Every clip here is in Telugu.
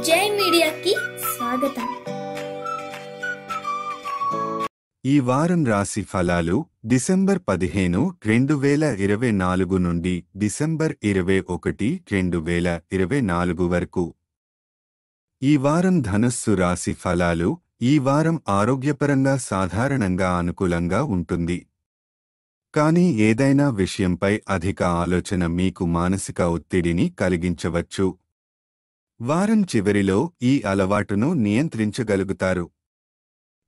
జై మీడియాకి స్వాగతం. ఈ వారం రాశి ఫలాలు డిసెంబర్ 15, 2024 నుండి డిసెంబర్ 21, 2024 వరకు. ఈ వారం ధనుస్సు రాశి ఫలాలు. ఈ వారం ఆరోగ్యపరంగా సాధారణంగా అనుకూలంగా ఉంటుంది. కానీ ఏదైనా విషయంపై అధిక ఆలోచన మీకు మానసిక ఒత్తిడిని కలిగించవచ్చు. వారం చివరిలో ఈ అలవాటును నియంత్రించగలుగుతారు.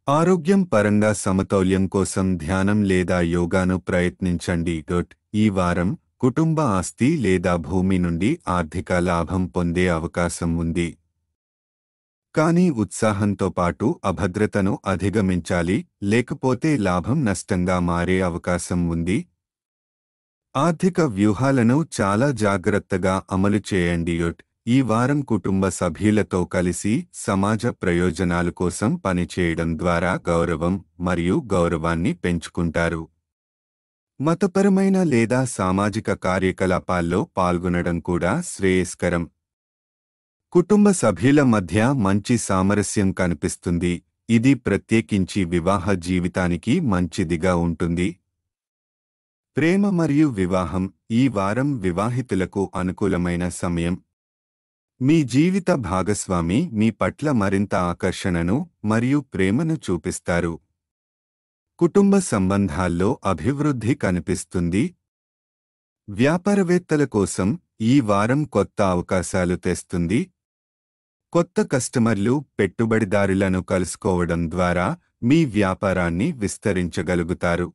ఆరోగ్యం పరంగా సమతౌల్యం కోసం ధ్యానం లేదా యోగాను ప్రయత్నించండి. ఈ వారం కుటుంబ ఆస్తి లేదా భూమి నుండి ఆర్థిక లాభం పొందే అవకాశం ఉంది. కానీ ఉత్సాహంతో పాటు అభద్రతను అధిగమించాలి, లేకపోతే లాభం నష్టంగా మారే అవకాశం ఉంది. ఆర్థిక వ్యూహాలను చాలా జాగ్రత్తగా అమలు చేయండి. ఈ వారం కుటుంబ సభ్యులతో కలిసి సమాజ ప్రయోజనాల కోసం పనిచేయడం ద్వారా గౌరవం మరియు గౌరవాన్ని పెంచుకుంటారు. మతపరమైన లేదా సామాజిక కార్యకలాపాల్లో పాల్గొనడం కూడా శ్రేయస్కరం. కుటుంబ సభ్యుల మధ్య మంచి సామరస్యం కనిపిస్తుంది. ఇది ప్రత్యేకించి వివాహ జీవితానికి మంచిదిగా ఉంటుంది. ప్రేమ మరియు వివాహం. ఈ వారం వివాహితులకు అనుకూలమైన సమయం. మీ జీవిత భాగస్వామి మీ పట్ల మరింత ఆకర్షణను మరియు ప్రేమను చూపిస్తారు. కుటుంబ సంబంధాల్లో అభివృద్ధి కనిపిస్తుంది. వ్యాపారవేత్తల కోసం ఈ వారం కొత్త అవకాశాలు తెస్తుంది. కొత్త కస్టమర్లు, పెట్టుబడిదారులను కలుసుకోవడం ద్వారా మీ వ్యాపారాన్ని విస్తరించగలుగుతారు.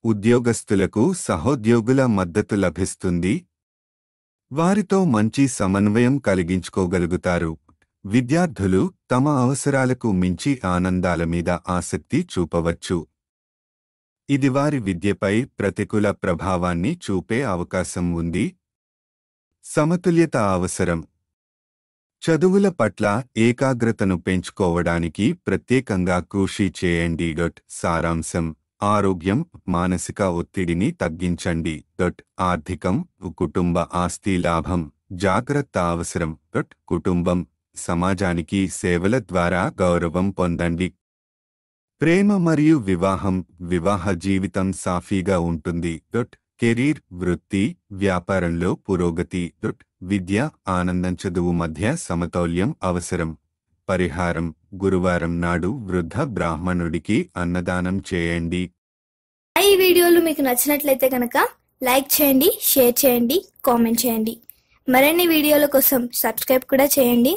ఉద్యోగస్తులకు సహోద్యోగుల మద్దతు లభిస్తుంది. వారితో మంచి సమన్వయం కలిగించుకోగలుగుతారు. విద్యార్థులు తమ అవసరాలకు మించి ఆనందాల మీద ఆసక్తి చూపవచ్చు. ఇది వారి విద్యపై ప్రతికూల ప్రభావాన్ని చూపే అవకాశం ఉంది. సమతుల్యత అవసరం. చదువుల పట్ల ఏకాగ్రతను పెంచుకోవడానికి ప్రత్యేకంగా కృషి చేయండి. సారాంశం: ఆరోగ్యం, మానసిక ఒత్తిడిని తగ్గించండి. ఆర్థికం, కుటుంబ ఆస్తి లాభం, జాగ్రత్త అవసరం. కుటుంబం, సమాజానికి సేవల ద్వారా గౌరవం పొందండి. ప్రేమ మరియు వివాహం. వివాహ జీవితం సాఫీగా ఉంటుంది. కెరీర్, వృత్తి, వ్యాపారంలో పురోగతి. విద్య, ఆనందం, చదువు మధ్య సమతౌల్యం అవసరం. పరిహారం: గురువారం నాడు వృద్ధ బ్రాహ్మణుడికి అన్నదానం చేయండి. ఈ వీడియోలు మీకు నచ్చినట్లయితే కనుక లైక్ చేయండి, షేర్ చేయండి, కామెంట్ చేయండి. మరిన్ని వీడియోల కోసం సబ్స్క్రైబ్ కూడా చేయండి.